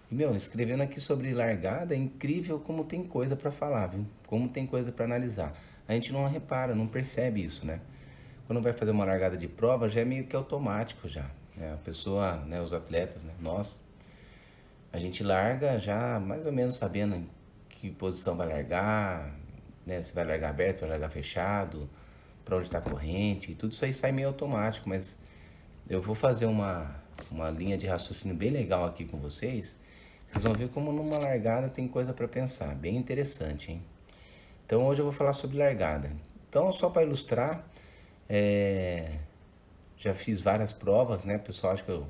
E, meu, escrevendo aqui sobre largada, é incrível como tem coisa para falar, viu? Como tem coisa para analisar. A gente não repara, não percebe isso, né? Quando vai fazer uma largada de prova, já é meio que automático já. Né? A pessoa, né, os atletas, né? Nós, a gente larga já mais ou menos sabendo em que posição vai largar, né? Se vai largar aberto, vai largar fechado, para onde está a corrente, tudo isso aí sai meio automático, mas eu vou fazer uma linha de raciocínio bem legal aqui com vocês. Vocês vão ver como numa largada tem coisa para pensar, bem interessante, hein? Então hoje eu vou falar sobre largada. Então, só para ilustrar, é, já fiz várias provas, né? O pessoal acha que eu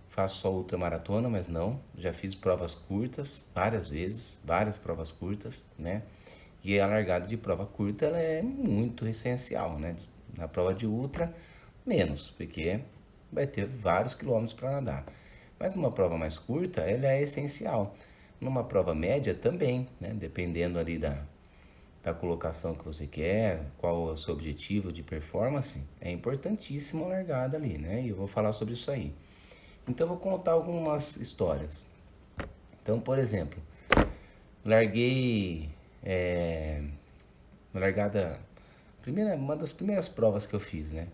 faço só ultramaratona, mas não. Já fiz provas curtas várias vezes, várias provas curtas, né? E a largada de prova curta ela é muito essencial, né? Na prova de ultra, menos, porque vai ter vários quilômetros para nadar. Mas numa prova mais curta, ela é essencial. Numa prova média também, né? Dependendo ali da colocação que você quer, qual é o seu objetivo de performance, é importantíssimo a largada ali, né? E eu vou falar sobre isso aí. Então eu vou contar algumas histórias. Então, por exemplo, larguei largada, uma das primeiras provas que eu fiz, né?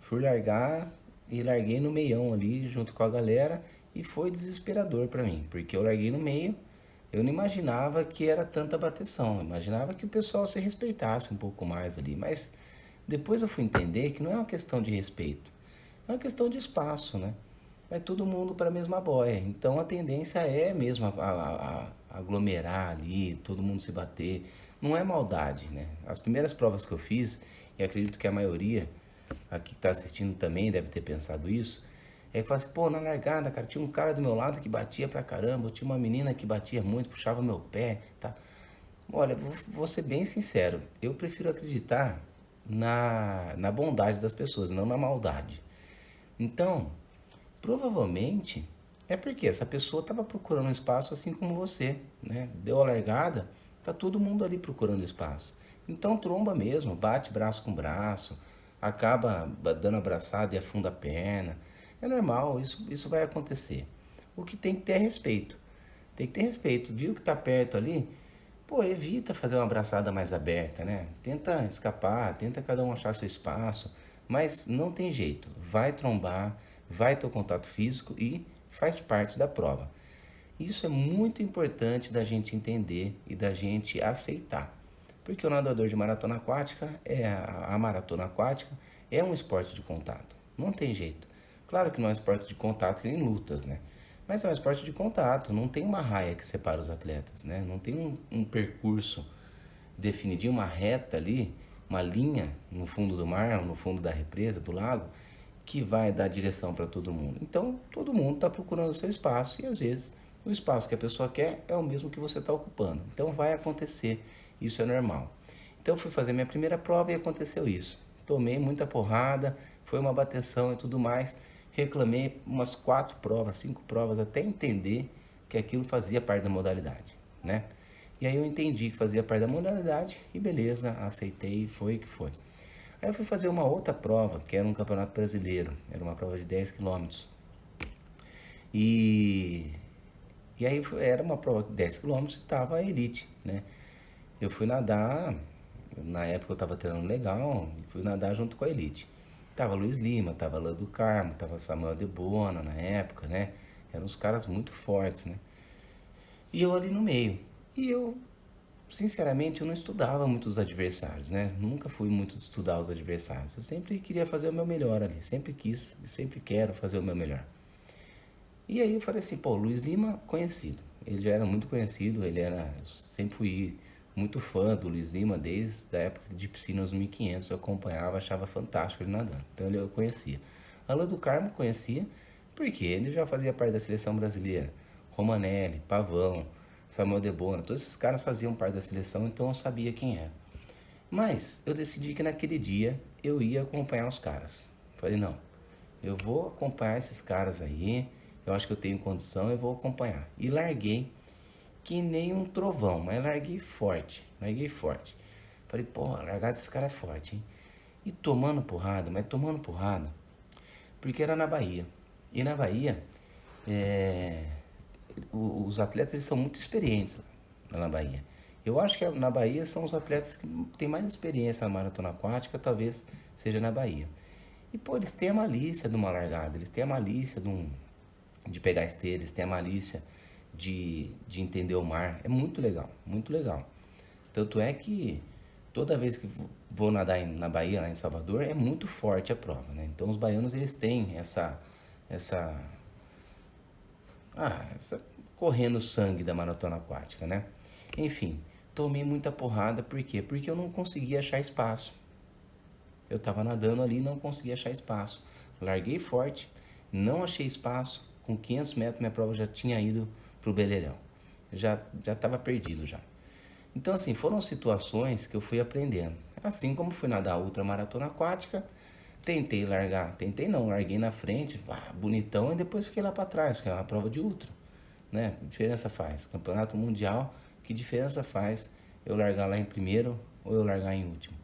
Fui largar e larguei no meião ali junto com a galera e foi desesperador para mim, porque eu larguei no meio, eu não imaginava que era tanta bateção, eu imaginava que o pessoal se respeitasse um pouco mais ali, mas depois eu fui entender que não é uma questão de respeito, é uma questão de espaço, né? Vai todo mundo para a mesma boia. Então a tendência é mesmo a aglomerar ali, todo mundo se bater. Não é maldade, né? As primeiras provas que eu fiz, e acredito que a maioria aqui que está assistindo também deve ter pensado isso, é que fala assim, pô, na largada, cara, tinha um cara do meu lado que batia pra caramba, tinha uma menina que batia muito, puxava meu pé, tá? Olha, vou ser bem sincero, eu prefiro acreditar na bondade das pessoas, não na maldade. Então, provavelmente é porque essa pessoa estava procurando um espaço assim como você, né? Deu a largada, tá todo mundo ali procurando espaço. Então tromba mesmo, bate braço com braço, acaba dando abraçada e afunda a perna. É normal, isso vai acontecer. O que tem que ter é respeito. Tem que ter respeito. Viu que tá perto ali? Pô, evita fazer uma abraçada mais aberta, né? Tenta escapar, tenta cada um achar seu espaço, mas não tem jeito. Vai trombar, vai ter o contato físico e faz parte da prova. Isso é muito importante da gente entender e da gente aceitar. Porque o nadador de maratona aquática, a maratona aquática, é um esporte de contato. Não tem jeito. Claro que não é um esporte de contato que nem lutas, né? Mas é um esporte de contato, não tem uma raia que separa os atletas, né? Não tem um percurso definidinho, uma reta ali, uma linha no fundo do mar, no fundo da represa, do lago, que vai dar direção para todo mundo. Então, todo mundo está procurando o seu espaço e às vezes o espaço que a pessoa quer é o mesmo que você está ocupando. Então, vai acontecer, isso é normal. Então, eu fui fazer minha primeira prova e aconteceu isso. Tomei muita porrada, foi uma bateção e tudo mais. Reclamei umas 4 provas, 5 provas, até entender que aquilo fazia parte da modalidade, né? E aí eu entendi que fazia parte da modalidade e beleza, aceitei e foi o que foi. Aí eu fui fazer uma outra prova, que era um campeonato brasileiro, era uma prova de 10 quilômetros. E, e aí era uma prova de 10 quilômetros e estava a elite, né? Eu fui nadar, na época eu estava treinando legal, fui nadar junto com a elite. Tava Luiz Lima, tava Lã do Carmo, tava Samuel de Bona na época, né? Eram uns caras muito fortes, né? E eu ali no meio. E eu, sinceramente, eu não estudava muito os adversários, né? Nunca fui muito de estudar os adversários. Eu sempre queria fazer o meu melhor ali, sempre quis e sempre quero fazer o meu melhor. E aí eu falei assim, pô, Luiz Lima, conhecido. Ele já era muito conhecido, eu sempre fui muito fã do Luiz Lima desde a época de piscina aos 1500, eu acompanhava, achava fantástico ele nadando. Então eu conhecia. Alain do Carmo conhecia, porque ele já fazia parte da seleção brasileira. Romanelli, Pavão, Samuel Debona, todos esses caras faziam parte da seleção, então eu sabia quem era. Mas eu decidi que naquele dia eu ia acompanhar os caras. Falei, não, eu vou acompanhar esses caras aí, eu acho que eu tenho condição, eu vou acompanhar. E larguei que nem um trovão, mas larguei forte, larguei forte. Falei, pô, a largada desse cara é forte, hein? E tomando porrada, mas tomando porrada, porque era na Bahia. E na Bahia, é, os atletas eles são muito experientes lá na Bahia. Eu acho que na Bahia são os atletas que têm mais experiência na maratona aquática, talvez seja na Bahia. E, pô, eles têm a malícia de uma largada, eles têm a malícia de pegar esteira, eles têm a malícia de entender o mar. É muito legal, muito legal. Tanto é que toda vez que vou nadar na Bahia, lá em Salvador, é muito forte a prova, né? Então os baianos eles têm essa, essa correndo sangue da maratona aquática, né? Enfim, tomei muita porrada, por quê? Porque eu não conseguia achar espaço. Eu tava nadando ali e não conseguia achar espaço. Larguei forte, não achei espaço. Com 500 metros minha prova já tinha ido pro beleléu. Já estava perdido já. Então, assim, foram situações que eu fui aprendendo. Assim como fui nadar ultramaratona aquática, tentei largar, tentei não, larguei na frente, bonitão, e depois fiquei lá para trás, porque é uma prova de ultra, né? Que diferença faz? Campeonato mundial, que diferença faz eu largar lá em primeiro ou eu largar em último?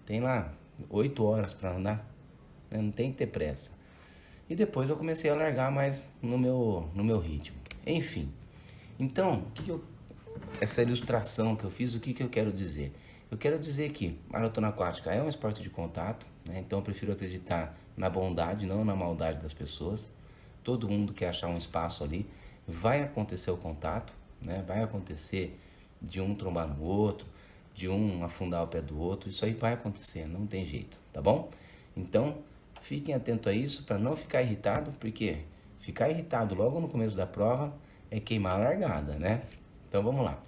Tem lá 8 horas para andar, né? Não tem que ter pressa. E depois eu comecei a largar mais no meu ritmo. Enfim, então, essa ilustração que eu fiz, o que eu quero dizer? Eu quero dizer que maratona aquática é um esporte de contato, né? Então eu prefiro acreditar na bondade, não na maldade das pessoas. Todo mundo quer achar um espaço ali, vai acontecer o contato, né? Vai acontecer de um trombar no outro, de um afundar o pé do outro, isso aí vai acontecer, não tem jeito, tá bom? Então, fiquem atentos a isso para não ficar irritado, porque ficar irritado logo no começo da prova é queimar a largada, né? Então vamos lá.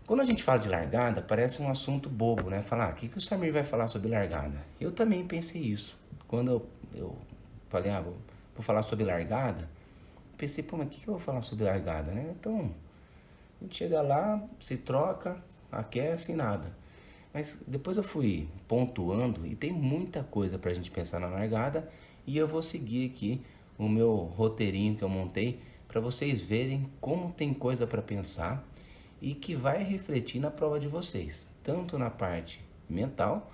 Quando a gente fala de largada, parece um assunto bobo, né? Falar, o que o Samir vai falar sobre largada? Eu também pensei isso. Quando eu falei, vou falar sobre largada, pensei, pô, mas o que eu vou falar sobre largada, né? Então, a gente chega lá, se troca, aquece e nada. Mas depois eu fui pontuando e tem muita coisa pra gente pensar na largada e eu vou seguir aqui o meu roteirinho que eu montei para vocês verem como tem coisa para pensar e que vai refletir na prova de vocês, tanto na parte mental,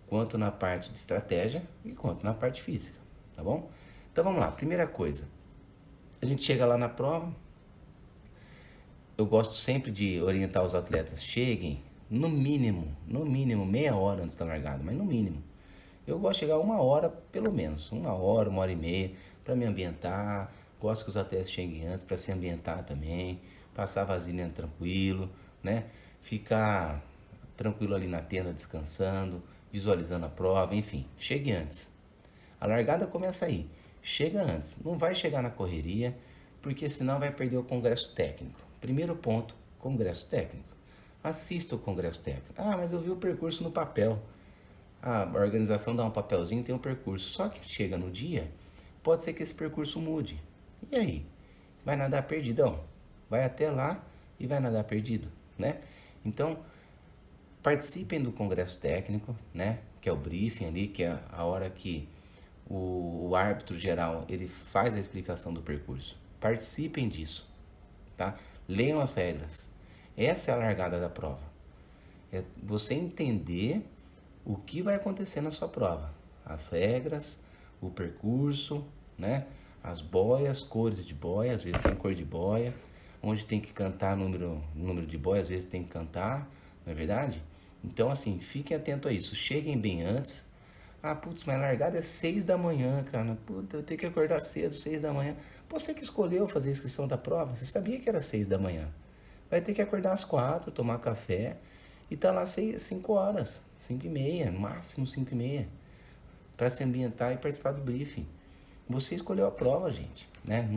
quanto na parte de estratégia e quanto na parte física, tá bom? Então vamos lá, primeira coisa, a gente chega lá na prova, eu gosto sempre de orientar os atletas, cheguem no mínimo meia hora antes da largada, mas no mínimo. Eu gosto de chegar 1 hora, pelo menos, 1 hora e meia, para me ambientar. Gosto que os atletas cheguem antes para se ambientar também, passar a vasilha tranquilo, né? Ficar tranquilo ali na tenda descansando, visualizando a prova, enfim, chegue antes. A largada começa aí. Chega antes. Não vai chegar na correria, porque senão vai perder o congresso técnico. Primeiro ponto, congresso técnico. Assista o congresso técnico. Ah, mas eu vi o percurso no papel. A organização dá um papelzinho, tem um percurso. Só que chega no dia, pode ser que esse percurso mude. E aí? Vai nadar perdidão? Vai até lá e vai nadar perdido, né? Então, participem do congresso técnico, né? Que é o briefing ali, que é a hora que o árbitro geral ele faz a explicação do percurso. Participem disso, tá? Leiam as regras. Essa é a largada da prova. É você entender o que vai acontecer na sua prova. As regras, o percurso, né? As boias, cores de boia, às vezes tem cor de boia. Onde tem que cantar número de boia, às vezes tem que cantar, não é verdade? Então, assim, fiquem atentos a isso. Cheguem bem antes. Ah, putz, mas a largada é 6 da manhã, cara. Puta, eu tenho que acordar cedo, 6 da manhã. Você que escolheu fazer a inscrição da prova, você sabia que era 6 da manhã. Vai ter que acordar às 4, tomar café e tá lá 5 horas, 5 e meia, no máximo 5 e meia, para se ambientar e participar do briefing. Você escolheu a prova, gente, né?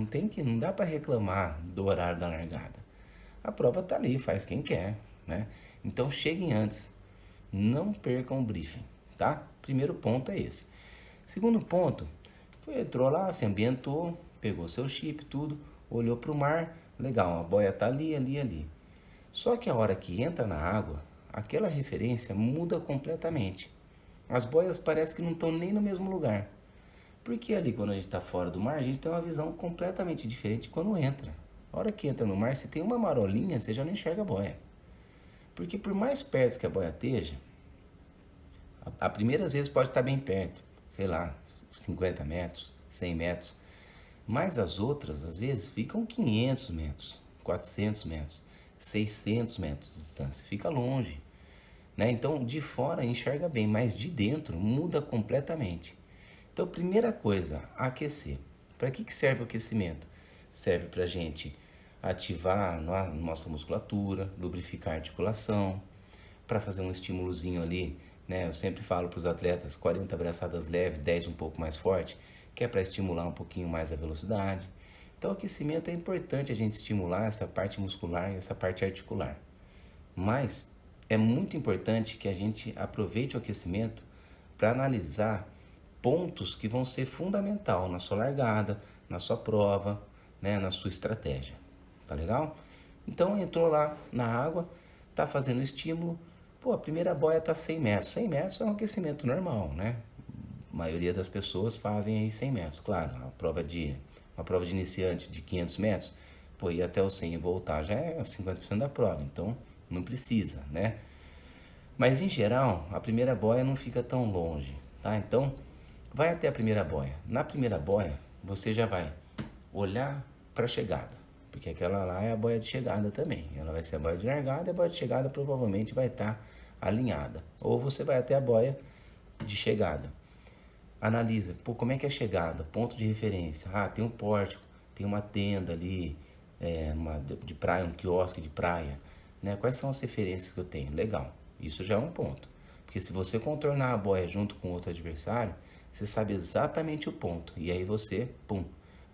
Não dá para reclamar do horário da largada. A prova tá ali, faz quem quer, né? Então cheguem antes, não percam o briefing, tá? Primeiro ponto é esse. Segundo ponto, entrou lá, se ambientou, pegou seu chip, tudo, olhou para o mar, legal, a boia tá ali, ali, ali. Só que a hora que entra na água, aquela referência muda completamente. As boias parece que não estão nem no mesmo lugar. Porque ali quando a gente está fora do mar, a gente tem uma visão completamente diferente quando entra. A hora que entra no mar, se tem uma marolinha, você já não enxerga a boia. Porque por mais perto que a boia esteja, a primeira vezes pode estar bem perto, sei lá, 50 metros, 100 metros. Mas as outras, às vezes, ficam 500 metros, 400 metros, 600 metros de distância, fica longe, né? Então, de fora enxerga bem, mas de dentro muda completamente. Então, primeira coisa, aquecer. Para que serve o aquecimento? Serve para a gente ativar a nossa musculatura, lubrificar a articulação, para fazer um estímulozinho ali, né? Eu sempre falo para os atletas, 40 braçadas leves, 10 um pouco mais forte, que é para estimular um pouquinho mais a velocidade. Então, o aquecimento é importante a gente estimular essa parte muscular e essa parte articular. Mas é muito importante que a gente aproveite o aquecimento para analisar pontos que vão ser fundamental na sua largada, na sua prova, né, na sua estratégia. Tá legal? Então entrou lá na água, tá fazendo estímulo. Pô, a primeira boia tá 100 metros. 100 metros é um aquecimento normal, né? A maioria das pessoas fazem aí 100 metros. Claro, uma prova de iniciante de 500 metros, pô, ir até o 100 e voltar já é 50% da prova. Então não precisa, né? Mas em geral, a primeira boia não fica tão longe, tá? Então, vai até a primeira boia. Na primeira boia, você já vai olhar para a chegada, porque aquela lá é a boia de chegada também. Ela vai ser a boia de largada e a boia de chegada provavelmente vai estar alinhada. Ou você vai até a boia de chegada. Analisa, pô, como é que é a chegada? Ponto de referência. Ah, tem um pórtico, tem uma tenda ali, de praia, um quiosque de praia, né? Quais são as referências que eu tenho? Legal, isso já é um ponto. Porque se você contornar a boia junto com outro adversário, você sabe exatamente o ponto. E aí você, pum,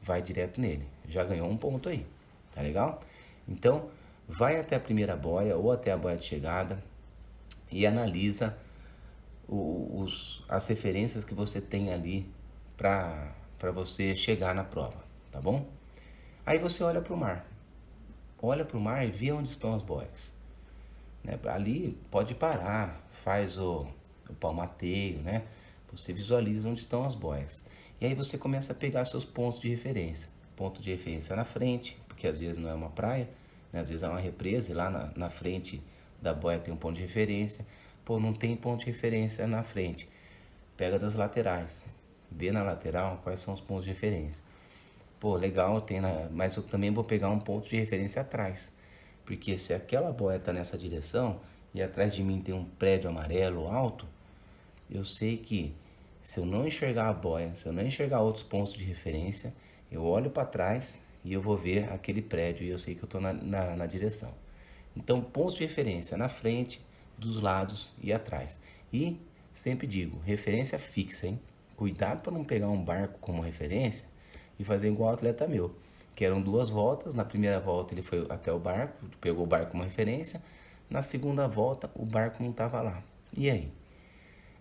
vai direto nele. Já ganhou um ponto aí, tá legal? Então, vai até a primeira boia ou até a boia de chegada e analisa as referências que você tem ali para você chegar na prova, tá bom? Aí você olha para o mar e vê onde estão as boias, né? Ali pode parar, faz o palmateio, né? Você visualiza onde estão as boias. E aí você começa a pegar seus pontos de referência. Ponto de referência na frente, porque às vezes não é uma praia, né? Às vezes é uma represa e lá na frente da boia tem um ponto de referência. Pô, não tem ponto de referência na frente. Pega das laterais. Vê na lateral quais são os pontos de referência. Pô, legal, mas eu também vou pegar um ponto de referência atrás. Porque se aquela boia está nessa direção e atrás de mim tem um prédio amarelo alto, eu sei que se eu não enxergar a boia, se eu não enxergar outros pontos de referência, eu olho para trás e eu vou ver aquele prédio e eu sei que eu estou na direção. Então, pontos de referência na frente, dos lados e atrás. E sempre digo, referência fixa, hein? Cuidado para não pegar um barco como referência e fazer igual o atleta meu, que eram 2 voltas. Na primeira volta ele foi até o barco, pegou o barco como referência. Na segunda volta o barco não estava lá. E aí?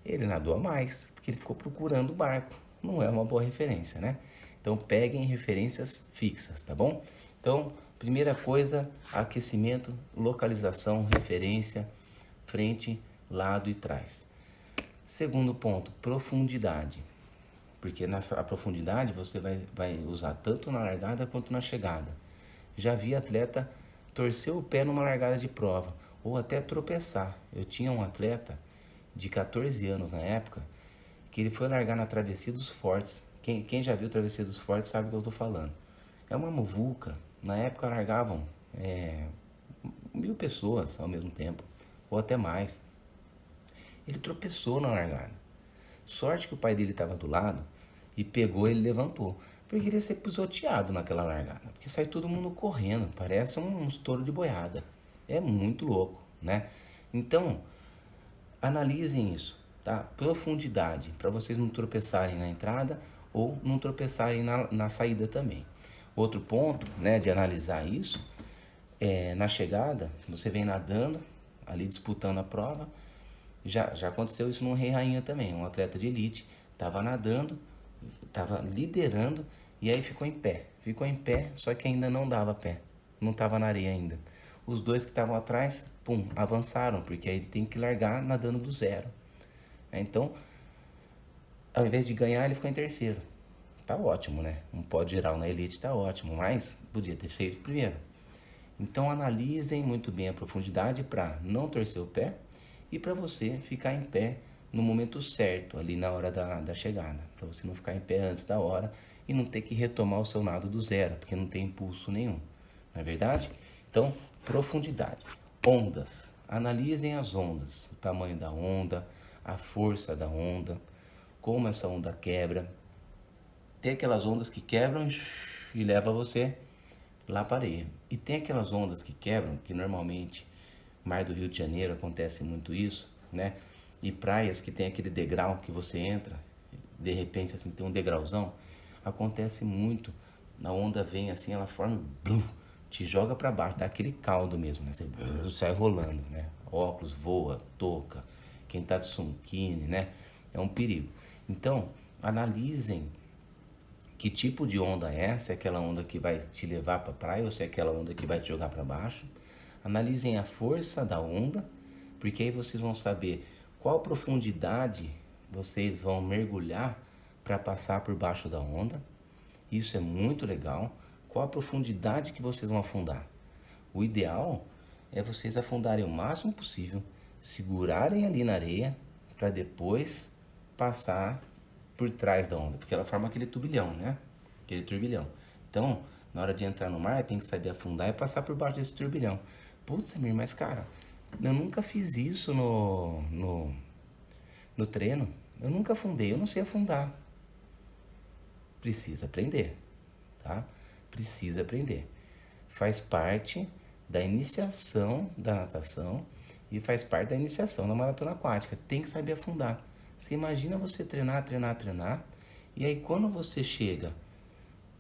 Ele nadou a mais, porque ele ficou procurando o barco. Não é uma boa referência, né? Então peguem referências fixas, tá bom? Então, primeira coisa, aquecimento, localização, referência, frente, lado e trás. Segundo ponto, profundidade. Porque a profundidade você vai usar tanto na largada quanto na chegada. Já vi atleta torcer o pé numa largada de prova, ou até tropeçar. Eu tinha um atleta de 14 anos na época, que ele foi largar na Travessia dos Fortes. Quem já viu Travessia dos Fortes sabe o que eu estou falando. É uma muvuca. Na época largavam 1.000 pessoas ao mesmo tempo, ou até mais. Ele tropeçou na largada. Sorte que o pai dele estava do lado e pegou ele e levantou. Porque ele ia ser pisoteado naquela largada. Porque sai todo mundo correndo, parece um estouro de boiada. É muito louco, né? Então, analisem isso, tá? Profundidade, para vocês não tropeçarem na entrada ou não tropeçarem na saída também. Outro ponto, né, de analisar isso, na chegada, você vem nadando, ali disputando a prova. Já aconteceu isso no Rei Rainha também. Um atleta de elite estava nadando, estava liderando e aí ficou em pé. Ficou em pé, só que ainda não dava pé. Não estava na areia ainda. Os dois que estavam atrás, pum, avançaram, porque aí ele tem que largar nadando do zero. Então, ao invés de ganhar, ele ficou em terceiro. Tá ótimo, né? Um pódio geral na elite tá ótimo, mas podia ter feito primeiro. Então, analisem muito bem a profundidade para não torcer o pé e para você ficar em pé no momento certo, ali na hora da chegada. Para você não ficar em pé antes da hora e não ter que retomar o seu nado do zero, porque não tem impulso nenhum. não é verdade? Então, profundidade. Ondas. Analisem as ondas, o tamanho da onda, a força da onda, como essa onda quebra. Tem aquelas ondas que quebram e leva você lá para a areia. E tem aquelas ondas que quebram, que normalmente, Mar do Rio de Janeiro acontece muito isso, né? E praias que tem aquele degrau que você entra, de repente assim tem um degrauzão, acontece muito. Na onda vem assim, ela forma, blum, te joga para baixo, dá aquele caldo mesmo, né? Você sai rolando, né? Óculos voa, touca, quem tá de sunquine, né? É um perigo. Então, analisem que tipo de onda é, se é aquela onda que vai te levar para a praia ou se é aquela onda que vai te jogar para baixo. Analisem a força da onda, porque aí vocês vão saber qual profundidade vocês vão mergulhar para passar por baixo da onda. Isso é muito legal. Qual a profundidade que vocês vão afundar? O ideal é vocês afundarem o máximo possível, segurarem ali na areia para depois passar por trás da onda, porque ela forma aquele turbilhão, né? Aquele turbilhão. Então, na hora de entrar no mar, tem que saber afundar e passar por baixo desse turbilhão. Putz, Samir, mas cara, eu nunca fiz isso no treino. Eu nunca afundei, eu não sei afundar. Precisa aprender, tá? Precisa aprender. Faz parte da iniciação da natação e faz parte da iniciação da maratona aquática. Tem que saber afundar. Você imagina você treinar, treinar, treinar, e aí quando você chega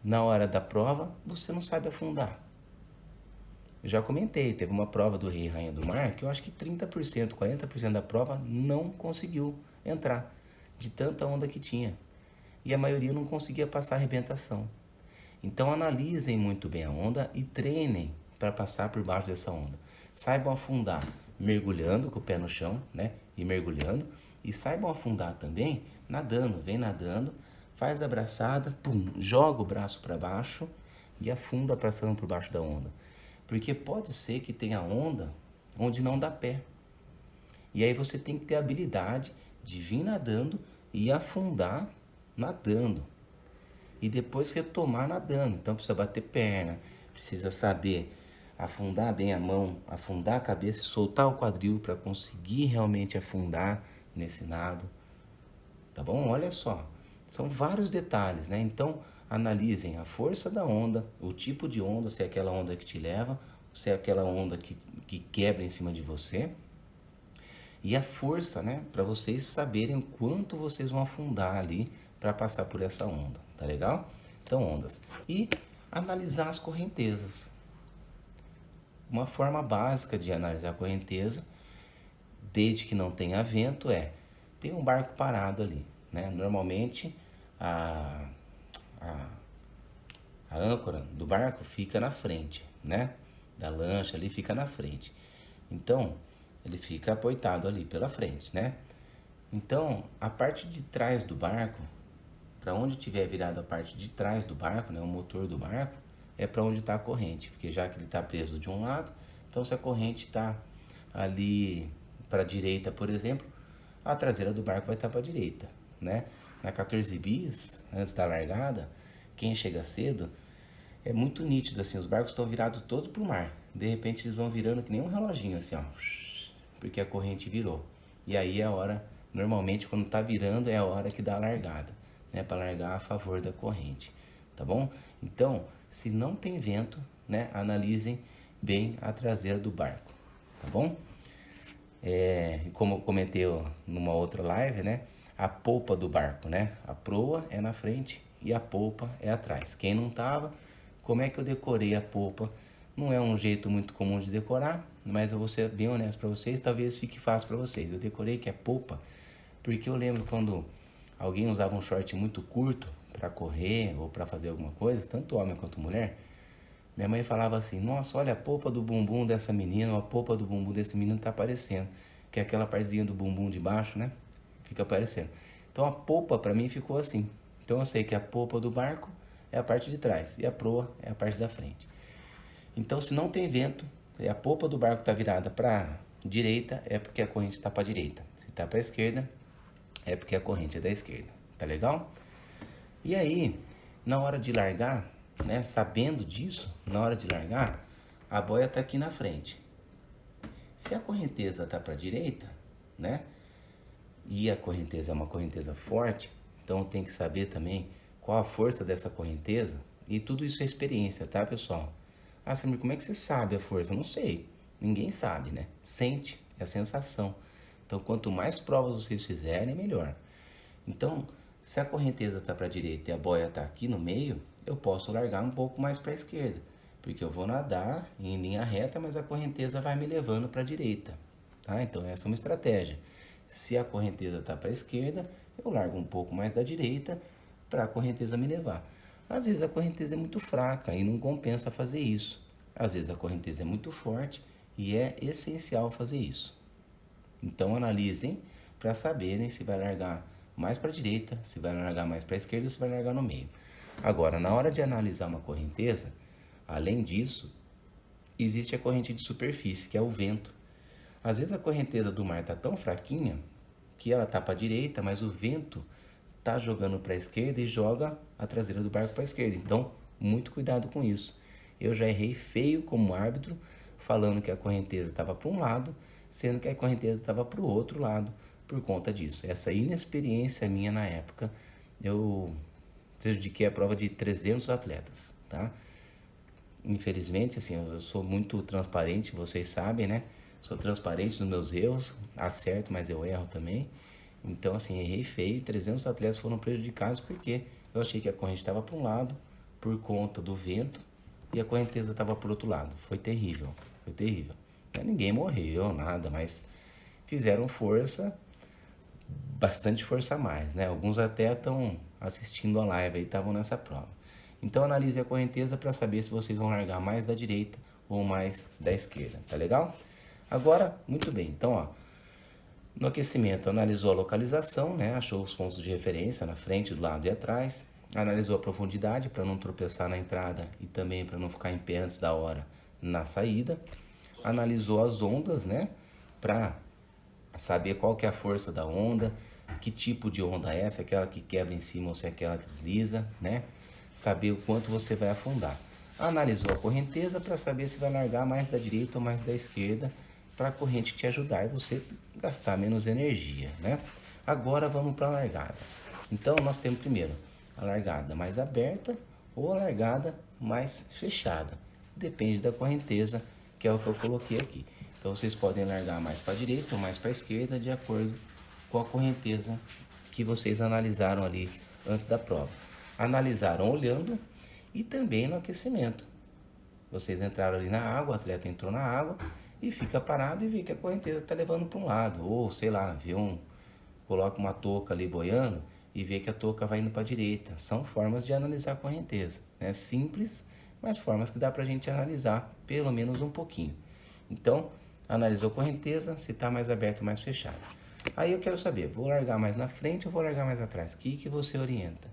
na hora da prova, você não sabe afundar. Eu já comentei, teve uma prova do Rei e Rainha do Mar que eu acho que 30%, 40% da prova não conseguiu entrar, de tanta onda que tinha. E a maioria não conseguia passar a arrebentação. Então analisem muito bem a onda e treinem para passar por baixo dessa onda. Saibam afundar mergulhando com o pé no chão, né? E mergulhando. E saibam afundar também nadando. Vem nadando, faz a braçada, pum, joga o braço para baixo e afunda passando por baixo da onda. Porque pode ser que tenha onda onde não dá pé. E aí você tem que ter a habilidade de vir nadando e afundar nadando. E depois retomar nadando. Então precisa bater perna, precisa saber afundar bem a mão, afundar a cabeça e soltar o quadril para conseguir realmente afundar nesse nado. Tá bom? Olha só, são vários detalhes, né? Então analisem a força da onda, o tipo de onda, se é aquela onda que te leva, se é aquela onda que quebra em cima de você. E a força, né? Para vocês saberem o quanto vocês vão afundar ali para passar por essa onda, tá legal? Então, ondas. E analisar as correntezas. Uma forma básica de analisar a correnteza, desde que não tenha vento, tem um barco parado ali, né? Normalmente a, a âncora do barco fica na frente, né? Da lancha ali fica na frente. Então, ele fica apoiado ali pela frente, né? Então, a parte de trás do barco, para onde tiver virado a parte de trás do barco, né, o motor do barco, é para onde está a corrente, porque já que ele está preso de um lado, então se a corrente está ali para a direita, por exemplo, a traseira do barco vai estar para a direita, né? Na 14 bis, antes da largada, quem chega cedo, é muito nítido assim, os barcos estão virados todos para o mar. De repente eles vão virando que nem um reloginho assim, ó, porque a corrente virou. E aí é a hora, normalmente quando está virando é a hora que dá a largada, né, para largar a favor da corrente, tá bom? Então, se não tem vento, né, analisem bem a traseira do barco, tá bom? Como eu comentei numa outra live, né, a polpa do barco, né, a proa é na frente e a polpa é atrás. Quem não tava, como é que eu decorei a polpa? Não é um jeito muito comum de decorar, mas eu vou ser bem honesto para vocês, talvez fique fácil para vocês. Eu decorei que é polpa, porque eu lembro quando alguém usava um short muito curto para correr ou para fazer alguma coisa, tanto homem quanto mulher, minha mãe falava assim: nossa, olha a polpa do bumbum dessa menina, a polpa do bumbum desse menino tá aparecendo, que é aquela partezinha do bumbum de baixo, né? Fica aparecendo. Então a polpa para mim ficou assim. Então eu sei que a polpa do barco é a parte de trás e a proa é a parte da frente. Então, se não tem vento e a polpa do barco está virada para direita, é porque a corrente está para direita. Se está para esquerda, é porque a corrente é da esquerda. Tá legal? E aí, na hora de largar, né, sabendo disso, na hora de largar, a boia está aqui na frente. Se a correnteza está para a direita, né? E a correnteza é uma correnteza forte, então tem que saber também qual a força dessa correnteza. E tudo isso é experiência, tá, pessoal? Ah, Samir, como é que você sabe a força? Eu não sei. Ninguém sabe, né? Sente, é a sensação. Então, quanto mais provas vocês fizerem, melhor. Então, se a correnteza está para a direita e a boia está aqui no meio, eu posso largar um pouco mais para a esquerda, porque eu vou nadar em linha reta, mas a correnteza vai me levando para a direita, tá? Então, essa é uma estratégia. Se a correnteza está para a esquerda, eu largo um pouco mais da direita para a correnteza me levar. Às vezes a correnteza é muito fraca e não compensa fazer isso. Às vezes a correnteza é muito forte e é essencial fazer isso. Então analisem para saberem se vai largar mais para a direita, se vai largar mais para a esquerda ou se vai largar no meio. Agora, na hora de analisar uma correnteza, além disso, existe a corrente de superfície, que é o vento. Às vezes a correnteza do mar está tão fraquinha que ela está para a direita, mas o vento está jogando para a esquerda e joga a traseira do barco para a esquerda. Então, muito cuidado com isso. Eu já errei feio como árbitro, falando que a correnteza estava para um lado, sendo que a correnteza estava para o outro lado, por conta disso. Essa inexperiência minha na época, eu prejudiquei a prova de 300 atletas, tá? Infelizmente, assim, eu sou muito transparente, vocês sabem, né? Sou transparente nos meus erros, acerto, mas eu erro também. Então, assim, errei feio, 300 atletas foram prejudicados porque eu achei que a corrente estava para um lado por conta do vento e a correnteza estava para o outro lado. Foi terrível, foi terrível. Ninguém morreu, nada, mas fizeram força, bastante força a mais, né? Alguns até estão assistindo a live e estavam nessa prova. Então analise a correnteza para saber se vocês vão largar mais da direita ou mais da esquerda, tá legal? Agora, muito bem, então ó, no aquecimento analisou a localização, né? Achou os pontos de referência na frente, do lado e atrás, analisou a profundidade para não tropeçar na entrada e também para não ficar em pé antes da hora na saída, analisou as ondas, né? Para saber qual que é a força da onda, que tipo de onda é, se é aquela que quebra em cima ou se é aquela que desliza, né? Saber o quanto você vai afundar. Analisou a correnteza para saber se vai largar mais da direita ou mais da esquerda, para a corrente te ajudar e você gastar menos energia, né? Agora vamos para a largada. Então nós temos primeiro a largada mais aberta ou a largada mais fechada. Depende da correnteza, que é o que eu coloquei aqui. Então vocês podem largar mais para a direita ou mais para a esquerda, de acordo com a correnteza que vocês analisaram ali antes da prova. Analisaram olhando e também no aquecimento. Vocês entraram ali na água, o atleta entrou na água e fica parado e vê que a correnteza está levando para um lado. Ou, sei lá, coloca uma touca ali boiando e vê que a touca vai indo para a direita. São formas de analisar a correnteza, né? Simples, mas formas que dá para a gente analisar pelo menos um pouquinho. Então, analisou a correnteza, se está mais aberto ou mais fechado. Aí eu quero saber, vou largar mais na frente ou vou largar mais atrás? O que você orienta?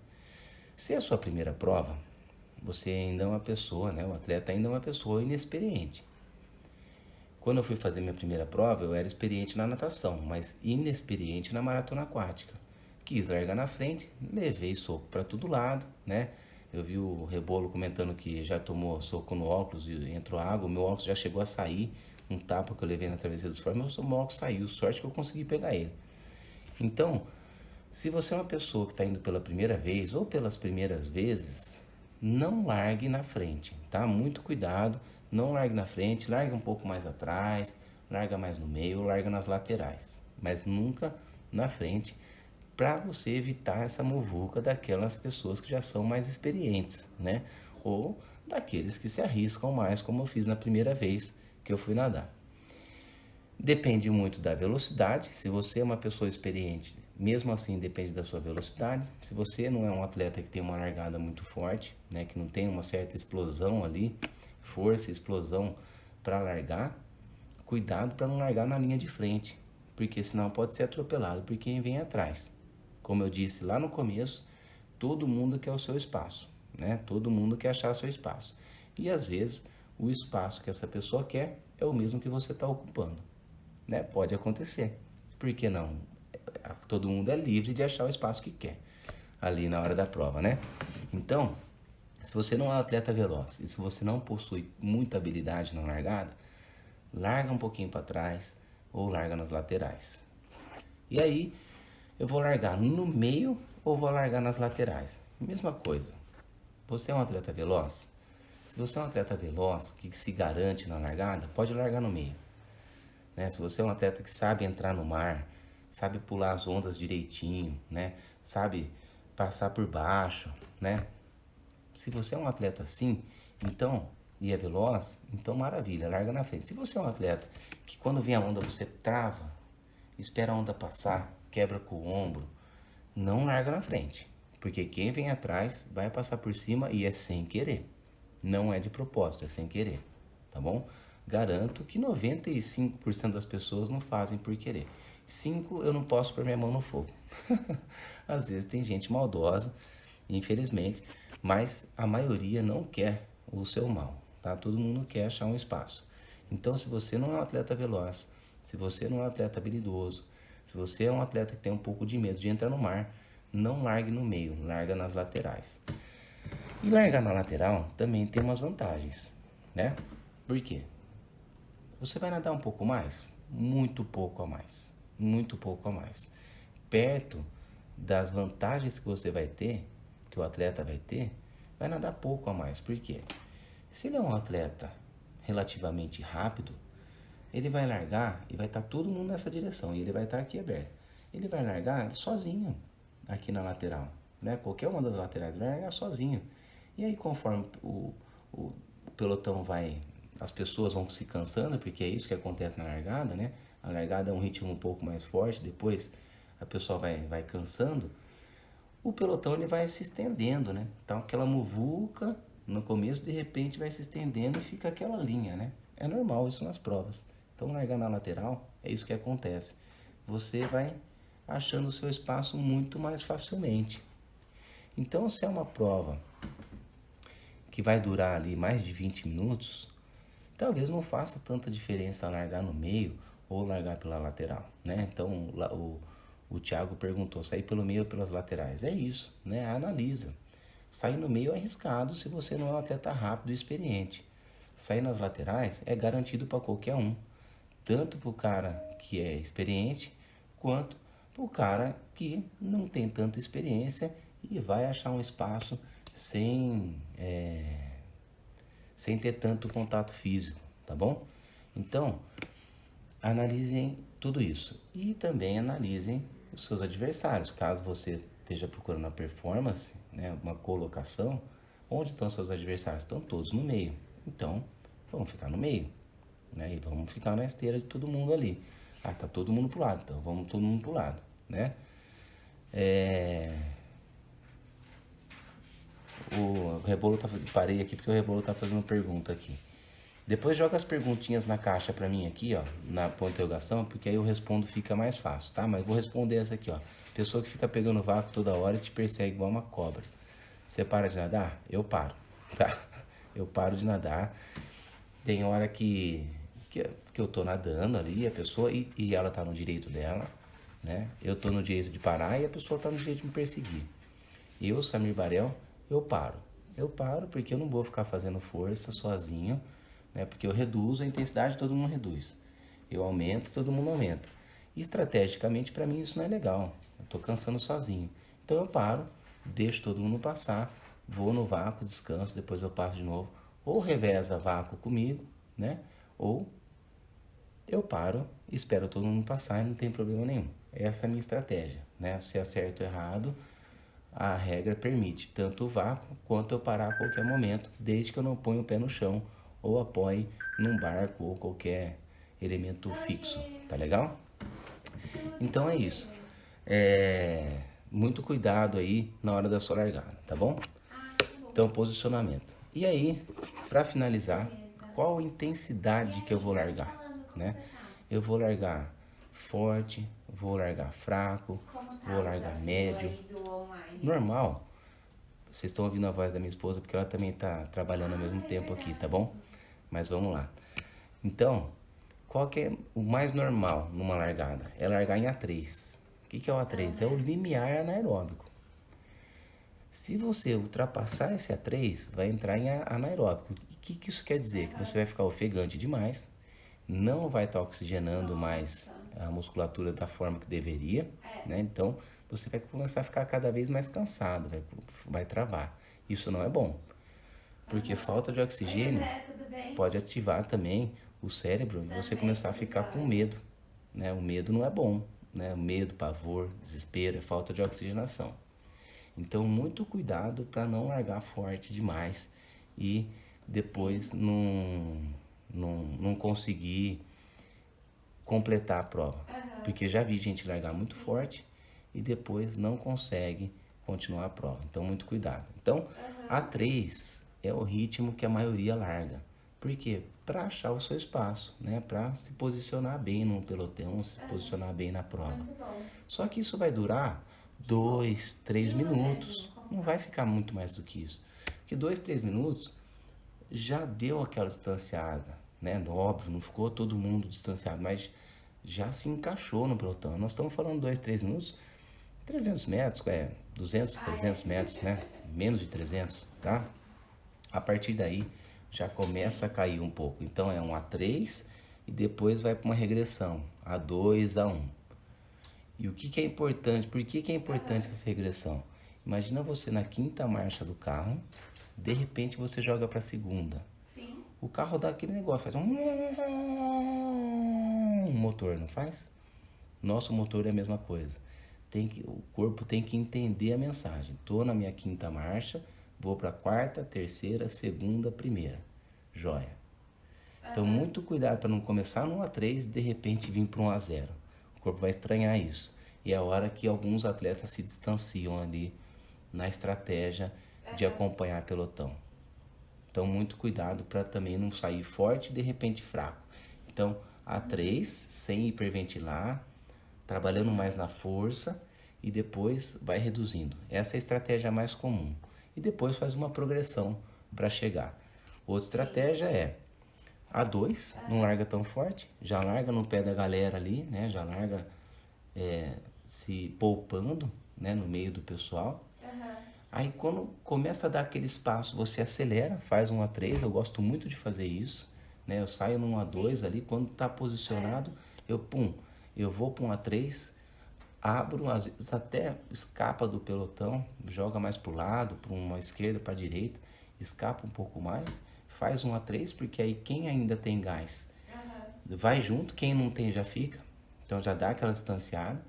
Se é a sua primeira prova, você ainda é uma pessoa, né? O atleta ainda é uma pessoa inexperiente. Quando eu fui fazer minha primeira prova, eu era experiente na natação, mas inexperiente na maratona aquática. Quis largar na frente, levei soco para todo lado, né? Eu vi o Rebolo comentando que já tomou soco no óculos e entrou água. O meu óculos já chegou a sair, um tapa que eu levei na travessia dos fornos, meu óculos saiu. Sorte que eu consegui pegar ele. Então, se você é uma pessoa que está indo pela primeira vez ou pelas primeiras vezes, não largue na frente, tá? Muito cuidado, não largue na frente, largue um pouco mais atrás, larga mais no meio, larga nas laterais, mas nunca na frente, para você evitar essa muvuca daquelas pessoas que já são mais experientes, né? Ou daqueles que se arriscam mais, como eu fiz na primeira vez que eu fui nadar. Depende muito da velocidade. Se você é uma pessoa experiente, mesmo assim depende da sua velocidade. Se você não é um atleta que tem uma largada muito forte, né, que não tem uma certa explosão ali, força e explosão para largar, cuidado para não largar na linha de frente, porque senão pode ser atropelado por quem vem atrás. Como eu disse lá no começo, todo mundo quer o seu espaço, né? Todo mundo quer achar seu espaço. E às vezes o espaço que essa pessoa quer é o mesmo que você está ocupando, né? Pode acontecer. Por que não? Todo mundo é livre de achar o espaço que quer ali na hora da prova, né? Então, Se você não é um atleta veloz e se você não possui muita habilidade na largada, larga um pouquinho para trás ou larga nas laterais. E aí, eu vou largar no meio ou vou largar nas laterais? Mesma coisa. Você é um atleta veloz? Se você é um atleta veloz, que se garante na largada, pode largar no meio. Né? Se você é um atleta que sabe entrar no mar, sabe pular as ondas direitinho, né? Sabe passar por baixo, né? Se você é um atleta assim, então, e é veloz, então maravilha, larga na frente. Se você é um atleta que quando vem a onda você trava, espera a onda passar, quebra com o ombro, não larga na frente. Porque quem vem atrás vai passar por cima e é sem querer. Não é de propósito, é sem querer, tá bom? Garanto que 95% das pessoas não fazem por querer. 5 eu não posso pôr minha mão no fogo. Às vezes tem gente maldosa, infelizmente, mas a maioria não quer o seu mal, tá? Todo mundo quer achar um espaço. Então, se você não é um atleta veloz, se você não é um atleta habilidoso, se você é um atleta que tem um pouco de medo de entrar no mar, não largue no meio, larga nas laterais. E largar na lateral também tem umas vantagens, né? Por quê? Você vai nadar um pouco mais? Muito pouco a mais. Muito pouco a mais. Perto das vantagens que você vai ter, que o atleta vai ter, vai nadar pouco a mais. Por quê? Se ele é um atleta relativamente rápido, ele vai largar e vai estar todo mundo nessa direção e ele vai estar aqui aberto. Ele vai largar sozinho aqui na lateral, né? Qualquer uma das laterais ele vai largar sozinho. E aí conforme o pelotão vai, as pessoas vão se cansando, porque é isso que acontece na largada, né? A largada é um ritmo um pouco mais forte, depois a pessoa vai cansando, o pelotão ele vai se estendendo, né? Então aquela muvuca no começo, de repente vai se estendendo e fica aquela linha, né? É normal isso nas provas. Então largar na lateral, é isso que acontece. Você vai achando o seu espaço muito mais facilmente. Então se é uma prova que vai durar ali mais de 20 minutos, talvez não faça tanta diferença largar no meio ou largar pela lateral, né? Então o Thiago perguntou, sair pelo meio ou pelas laterais? É isso, né? Analisa. Sair no meio é arriscado se você não é um atleta rápido e experiente. Sair nas laterais é garantido para qualquer um, tanto para o cara que é experiente, quanto para o cara que não tem tanta experiência e vai achar um espaço sem ter tanto contato físico, tá bom? Então, analisem tudo isso e também analisem os seus adversários. Caso você esteja procurando a performance, né, uma colocação, onde estão seus adversários? Estão todos no meio. Então, vamos ficar no meio, né? E vamos ficar na esteira de todo mundo ali. Ah, tá todo mundo pro lado, então vamos todo mundo pro lado, né? O Rebolo tá, parei aqui porque o Rebolo tá fazendo pergunta aqui. Depois joga as perguntinhas na caixa pra mim aqui, ó, na ponto de interrogação, porque aí eu respondo, fica mais fácil, tá? Mas vou responder essa aqui, ó. Pessoa que fica pegando vácuo toda hora e te persegue igual uma cobra. Você para de nadar? Eu paro, tá? Eu paro de nadar. Tem hora que eu tô nadando ali, a pessoa, e ela tá no direito dela, né? Eu tô no direito de parar e a pessoa tá no direito de me perseguir. Eu, Samir Barel, eu paro. Eu paro porque eu não vou ficar fazendo força sozinho, né? Porque eu reduzo a intensidade, todo mundo reduz. Eu aumento, todo mundo aumenta. E estrategicamente, para mim, isso não é legal. Eu tô cansando sozinho. Então eu paro, deixo todo mundo passar, vou no vácuo, descanso, depois eu passo de novo. Ou reveza vácuo comigo, né? Ou eu paro, espero todo mundo passar e não tem problema nenhum. Essa é a minha estratégia, né? Se é certo ou errado, a regra permite tanto o vácuo quanto eu parar a qualquer momento, desde que eu não ponha o pé no chão ou apoie num barco ou qualquer elemento fixo, tá legal? Então é isso. Muito cuidado aí na hora da sua largada, tá bom? Então, posicionamento. E aí, para finalizar, qual intensidade que eu vou largar, né? Eu vou largar forte, vou largar fraco, vou largar médio. Normal. Vocês estão ouvindo a voz da minha esposa porque ela também está trabalhando ao mesmo tempo aqui, tá bom? Mas vamos lá. Então, qual que é o mais normal numa largada? É largar em A3. O que é o A3? É o limiar anaeróbico. Se você ultrapassar esse A3, vai entrar em anaeróbico. O que isso quer dizer? Que você vai ficar ofegante demais, não vai estar oxigenando mais Nossa. a musculatura da forma que deveria, né? Então, você vai começar a ficar cada vez mais cansado, vai travar. Isso não é bom, porque Aham. falta de Oi, oxigênio André, tudo bem? pode ativar também o cérebro e você Também, começar a tudo ficar com jóia. medo, né? O medo não é bom, né? O medo, pavor, desespero, é falta de oxigenação. Então, muito cuidado para não largar forte demais e depois Sim. não conseguir completar a prova. Aham. Porque já vi gente largar muito Sim. forte e depois não consegue continuar a prova. Então, muito cuidado. Então, a Aham. 3 é o ritmo que a maioria larga. Por quê? Para achar o seu espaço, né? Para se posicionar bem no pelotão, se Aham. posicionar bem na prova. Muito bom. Só que isso vai durar Que bom. 2, 3 E o Andrezinho, minutos. como Não tá? vai ficar muito mais do que isso. Porque 2, 3 minutos já deu aquela distanciada, né? Óbvio, não ficou todo mundo distanciado, mas já se encaixou no pelotão. Nós estamos falando 2, 3 minutos, 300 metros, 200, Ah, 300 metros, né? é? Menos de 300, tá? A partir daí já começa a Sim. cair um pouco. Então é um A3 e depois vai para uma regressão, A2, A1. E o que é importante? Por que é importante Aham. essa regressão? Imagina você na quinta marcha do carro, de repente você joga para a segunda. Sim. O carro dá aquele negócio, faz um motor, não faz? Nosso motor é a mesma coisa. O corpo tem que entender a mensagem. Tô na minha quinta marcha, vou para a quarta, terceira, segunda, primeira. Joia. Então, Aham. muito cuidado para não começar no A3 e de repente vir para um A0. O corpo vai estranhar isso. E é a hora que alguns atletas se distanciam ali na estratégia de Aham. acompanhar pelotão. Então, muito cuidado para também não sair forte e de repente fraco. Então, A3, sem hiperventilar, trabalhando mais na força e depois vai reduzindo. Essa é a estratégia mais comum. E depois faz uma progressão para chegar. Outra Sim. estratégia é A2, não Aham. larga tão forte, já larga no pé da galera ali, né? Já larga se poupando, né? No meio do pessoal. Aham. Aí quando começa a dar aquele espaço, você acelera, faz um A3, eu gosto muito de fazer isso, né? Eu saio num A2 Sim. ali, quando tá É. posicionado, eu vou para um A3, abro, às vezes até escapa do pelotão, joga mais pro lado, para uma esquerda, para direita, escapa um pouco mais, faz um A3, porque aí quem ainda tem gás Aham. vai junto, quem não tem já fica. Então já dá aquela distanciada.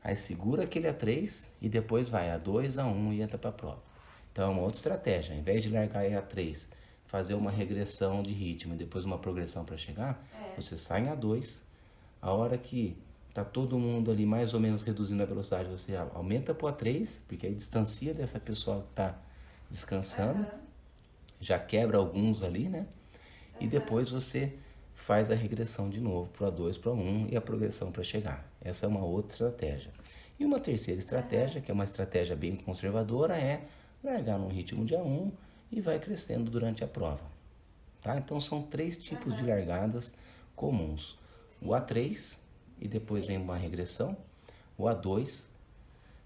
Aí segura aquele A3 e depois vai A2, A1 e entra para a prova. Então é uma outra estratégia. Ao invés de largar em A3, fazer uma Sim. regressão de ritmo e depois uma progressão para chegar, É. você sai em A2. A hora que tá todo mundo ali mais ou menos reduzindo a velocidade, você aumenta para o A3, porque aí distancia dessa pessoa que está descansando, Aham. já quebra alguns ali, né? E Aham. depois você faz a regressão de novo para o A2, para o A1 e a progressão para chegar. Essa é uma outra estratégia. E uma terceira Aham. estratégia, que é uma estratégia bem conservadora, é largar no ritmo de A1 e vai crescendo durante a prova. Tá? Então são três tipos de Aham. largadas comuns. O Sim. A3 e depois vem uma regressão. O A2,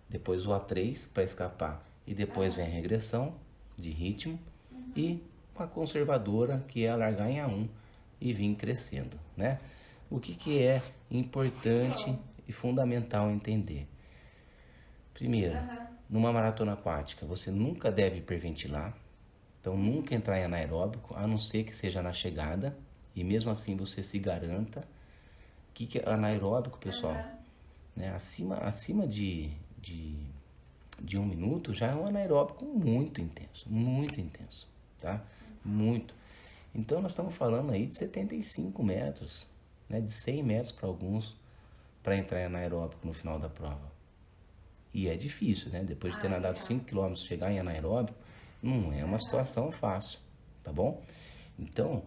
depois o A3 para escapar e depois vem a Aham. regressão de ritmo Uhum. e uma conservadora que é largar em A1 e vir crescendo, né? O que é Que importante bom. e fundamental entender? Primeiro, Aham. numa maratona aquática, você nunca deve hiperventilar, então nunca Uhum. entrar em anaeróbico, a não ser que seja na chegada, e mesmo assim você se garanta. O que é anaeróbico, pessoal? Aham. Né? Acima de 1 minuto já é um anaeróbico muito intenso, tá? Sim. Muito. Então nós estamos falando aí de 75 metros, né? De 100 metros para alguns, para entrar em anaeróbico no final da prova. E é difícil, né? Depois de ter Ah, nadado legal. 5 quilômetros, chegar em anaeróbico, não é uma Aham. situação fácil, tá bom? Então,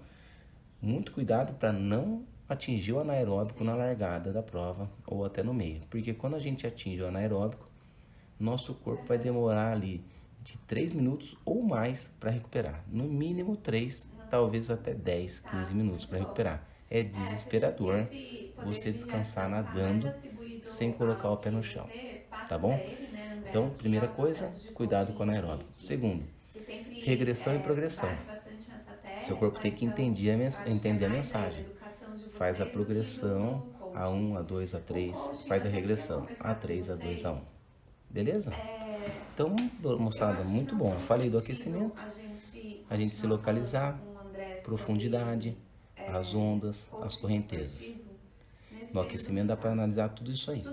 muito cuidado para não atingir o anaeróbico na Sim. largada da prova ou até no meio, porque quando a gente atinge o anaeróbico, nosso corpo vai Aham. demorar ali de 3 minutos ou mais para recuperar. No mínimo 3, Nossa. talvez até 10, 15 Tá, minutos muito para bom. recuperar. É É, você achou que desesperador esse poder você de descansar reação tá mais nadando atribuído sem colocar ao o pé que no chão, você tá passa pra bom? ele, né, Então, primeira coisa, cuidado com o anaeróbico. Segundo, regressão e progressão. Seu corpo tem que entender a mensagem. Faz a progressão A1, A2, A3, faz a regressão A3, A2, A1. Beleza? Então, moçada, muito bom. Falei do aquecimento, a gente se localizar, profundidade, as ondas, as correntezas. No aquecimento dá para analisar tudo isso aí.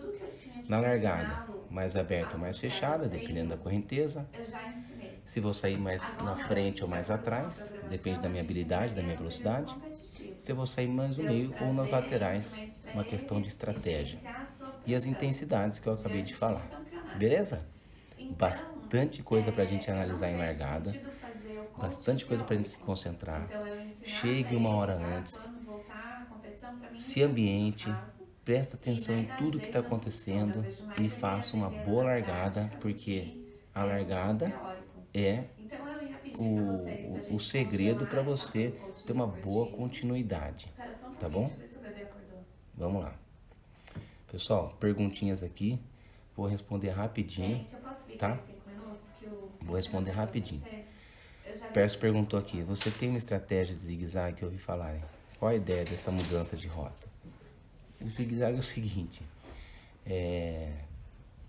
Na largada, mais aberta ou mais fechada, dependendo da correnteza. Se vou sair mais na frente ou mais atrás, depende da minha habilidade, da minha velocidade. Se eu vou sair mais no meio ou nas laterais, uma questão de estratégia. E as intensidades que eu acabei de falar. Beleza? Bastante coisa para a gente analisar em largada. Bastante coisa para a gente se concentrar. Chegue uma hora antes. Se ambiente. Presta atenção em tudo que está acontecendo e faça uma boa largada, porque a largada é o segredo para você ter uma boa continuidade, tá bom? Vamos lá. Pessoal, perguntinhas aqui, vou responder rapidinho, tá? Vou responder rapidinho. Perso perguntou aqui, você tem uma estratégia de zigue-zague que eu ouvi falarem? Qual a ideia dessa mudança de rota? O zigue-zague é o seguinte,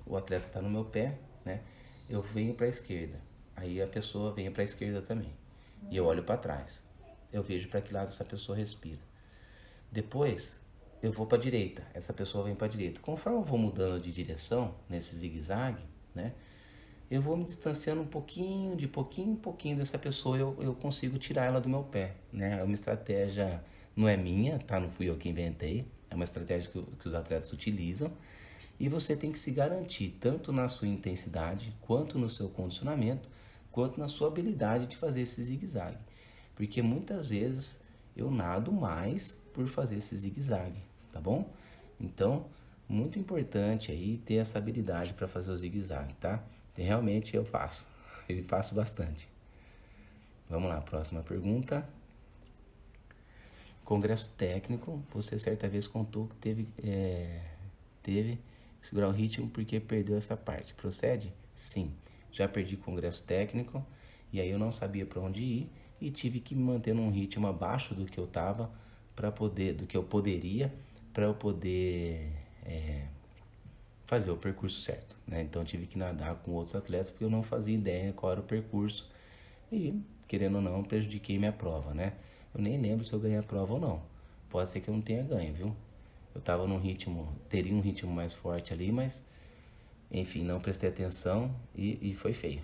o atleta está no meu pé, né? Eu venho para a esquerda, aí a pessoa vem para a esquerda também. E eu olho para trás, eu vejo para que lado essa pessoa respira. Depois, eu vou para a direita, essa pessoa vem para a direita. Conforme eu vou mudando de direção, nesse zigue-zague, né? Eu vou me distanciando de pouquinho em pouquinho dessa pessoa, eu consigo tirar ela do meu pé, né? É uma estratégia, não é minha, tá? Não fui eu que inventei, é uma estratégia que os atletas utilizam. E você tem que se garantir, tanto na sua intensidade, quanto no seu condicionamento, quanto na sua habilidade de fazer esse zigue-zague. Porque muitas vezes eu nado mais por fazer esse zigue-zague, tá bom? Então, muito importante aí ter essa habilidade para fazer o zigue-zague, tá? Realmente eu faço bastante. Vamos lá, próxima pergunta. Congresso técnico, você certa vez contou que teve que segurar o ritmo porque perdeu essa parte. Procede? Sim. Já perdi congresso técnico e aí eu não sabia para onde ir e tive que me manter num ritmo abaixo do que eu tava do que eu poderia para eu poder fazer o percurso certo, né? Então eu tive que nadar com outros atletas porque eu não fazia ideia qual era o percurso e, querendo ou não, prejudiquei minha prova, né? Eu nem lembro se eu ganhei a prova ou não. Pode ser que eu não tenha ganho, viu? Eu tava teria um ritmo mais forte ali, mas, enfim, não prestei atenção e foi feio.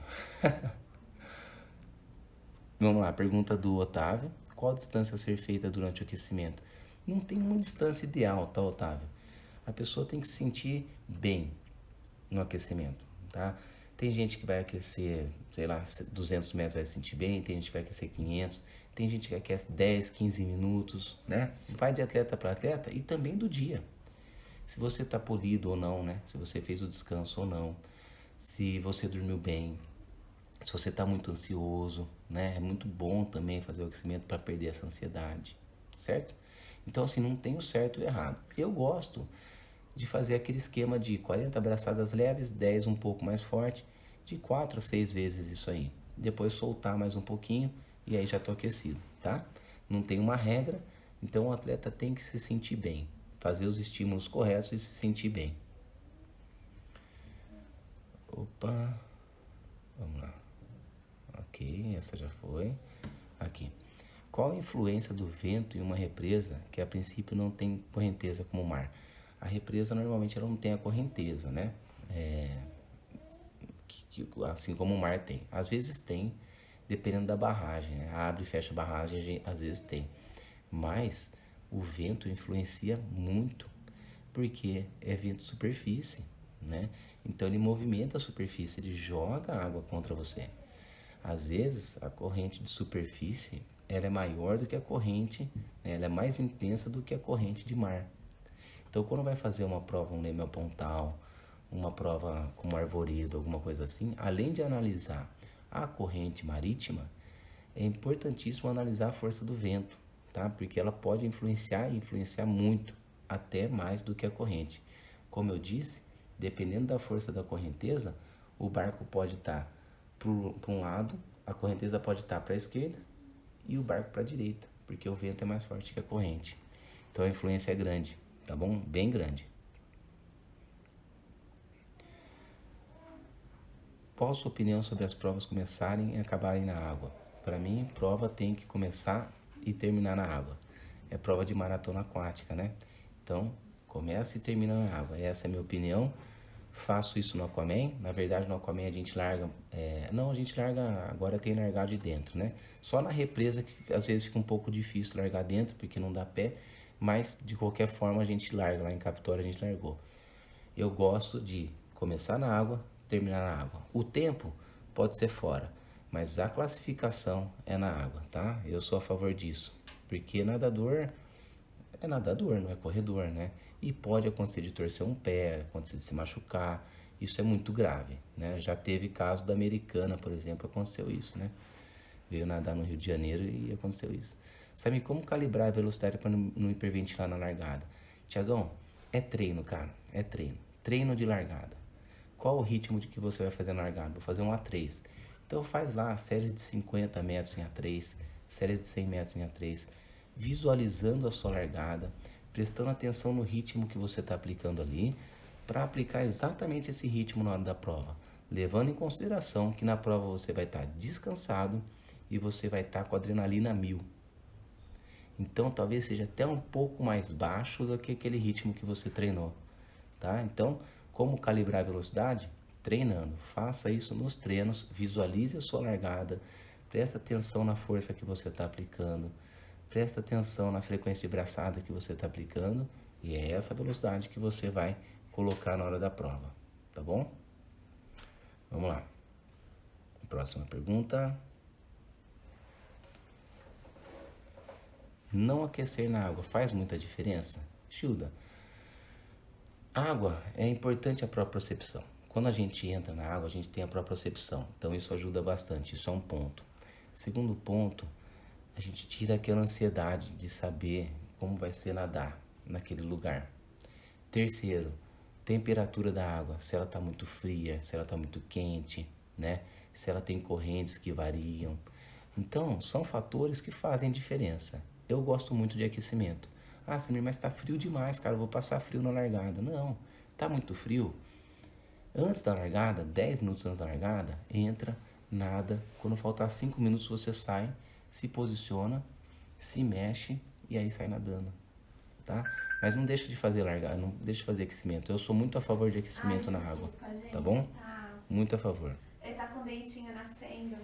Vamos lá, pergunta do Otávio. Qual distância a ser feita durante o aquecimento? Não tem uma distância ideal, tá, Otávio? A pessoa tem que se sentir bem no aquecimento, tá? Tem gente que vai aquecer, sei lá, 200 metros vai se sentir bem, tem gente que vai aquecer 500, tem gente que aquece 10, 15 minutos, né? Vai de atleta para atleta e também do dia. Se você tá polido ou não, né? Se você fez o descanso ou não, se você dormiu bem, se você tá muito ansioso, né? É muito bom também fazer o aquecimento para perder essa ansiedade, certo? Então, assim, não tem o certo e o errado. Eu gosto de fazer aquele esquema de 40 abraçadas leves, 10 um pouco mais forte, de 4 a 6 vezes isso aí. Depois soltar mais um pouquinho e aí já tô aquecido, tá? Não tem uma regra, então o atleta tem que se sentir bem, fazer os estímulos corretos e se sentir bem. Opa, vamos lá. Ok, essa já foi. Aqui. Qual a influência do vento em uma represa que a princípio não tem correnteza como o mar? A represa normalmente ela não tem a correnteza, né? Assim como o mar tem. Às vezes tem, dependendo da barragem, né? Abre e fecha a barragem, às vezes tem. Mas o vento influencia muito, porque é vento de superfície, né? Então ele movimenta a superfície, ele joga a água contra você. Às vezes a corrente de superfície ela é maior do que a corrente, né? Ela é mais intensa do que a corrente de mar. Então, quando vai fazer uma prova, um Leme Pontal, uma prova como arvoredo, alguma coisa assim, além de analisar a corrente marítima, é importantíssimo analisar a força do vento, tá? Porque ela pode influenciar muito, até mais do que a corrente. Como eu disse, dependendo da força da correnteza, o barco pode estar para um lado, a correnteza pode estar para a esquerda e o barco para a direita, porque o vento é mais forte que a corrente. Então a influência é grande, tá bom? Bem grande. Qual a sua opinião sobre as provas começarem e acabarem na água? Para mim, prova tem que começar e terminar na água. É prova de maratona aquática, né? Então, começa e termina na água. Essa é a minha opinião. Faço isso no Aquaman. Na verdade, no Aquaman a gente larga... Não, a gente larga... Agora tem largado de dentro, né? Só na represa que às vezes fica um pouco difícil largar dentro, porque não dá pé. Mas, de qualquer forma, a gente larga. Lá em Capitólio a gente largou. Eu gosto de começar na água, terminar na água. O tempo pode ser fora, mas a classificação é na água, tá? Eu sou a favor disso, porque nadador é nadador, não é corredor, né? E pode acontecer de torcer um pé, acontecer de se machucar, isso é muito grave, né? Já teve caso da Americana, por exemplo, aconteceu isso, né? Veio nadar no Rio de Janeiro e aconteceu isso. Sabe como calibrar a velocidade para não hiperventilar na largada? Tiagão, é treino, cara, é treino. Treino de largada. Qual o ritmo de que você vai fazer na largada? Vou fazer um A3. Então faz lá séries de 50 metros em A3, séries de 100 metros em A3, visualizando a sua largada, prestando atenção no ritmo que você está aplicando ali, para aplicar exatamente esse ritmo na hora da prova, levando em consideração que na prova você vai estar descansado e você vai estar com a adrenalina 1000. Então talvez seja até um pouco mais baixo do que aquele ritmo que você treinou, tá? Então, como calibrar a velocidade? Treinando. Faça isso nos treinos, visualize a sua largada, presta atenção na força que você está aplicando, presta atenção na frequência de braçada que você está aplicando e é essa velocidade que você vai colocar na hora da prova, tá bom? Vamos lá. Próxima pergunta. Não aquecer na água faz muita diferença? Shilda, água é importante a propriocepção. Quando a gente entra na água, a gente tem a propriocepção. Então isso ajuda bastante, isso é um ponto. Segundo ponto, a gente tira aquela ansiedade de saber como vai ser nadar naquele lugar. Terceiro, temperatura da água, se ela está muito fria, se ela está muito quente, né? Se ela tem correntes que variam. Então, são fatores que fazem diferença. Eu gosto muito de aquecimento. Ah, Samir, mas tá frio demais, cara, eu vou passar frio na largada. Não, tá muito frio. Antes da largada, 10 minutos antes da largada, entra, nada. Quando faltar 5 minutos você sai, se posiciona, se mexe e aí sai nadando, tá? Mas não deixa de fazer largada, não deixa de fazer aquecimento. Eu sou muito a favor de aquecimento na água, gente, tá bom? Tá... Muito a favor. Ele tá com o dentinho nascendo.